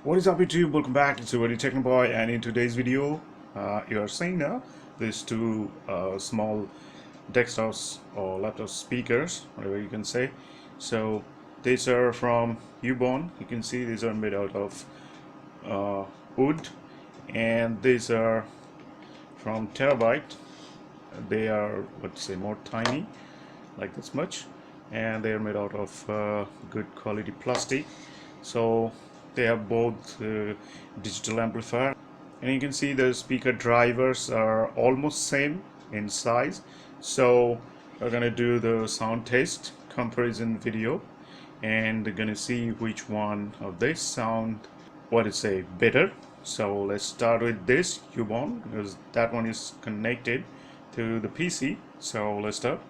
What is up YouTube? Welcome back. It's your technoboy, and in today's video you are seeing now these two small desktops or laptop speakers, whatever you can say. So these are from Ubon. You can see these are made out of wood, and these are from Terabyte. They are, let's say, more tiny, like this much, and they are made out of good quality plastic. So they have both digital amplifier, and you can see the speaker drivers are almost same in size. So we're gonna do the sound test comparison video, and we're gonna see which one of this sound, what to say, better. So let's start with this Ubon, because that one is connected to the PC. So let's start.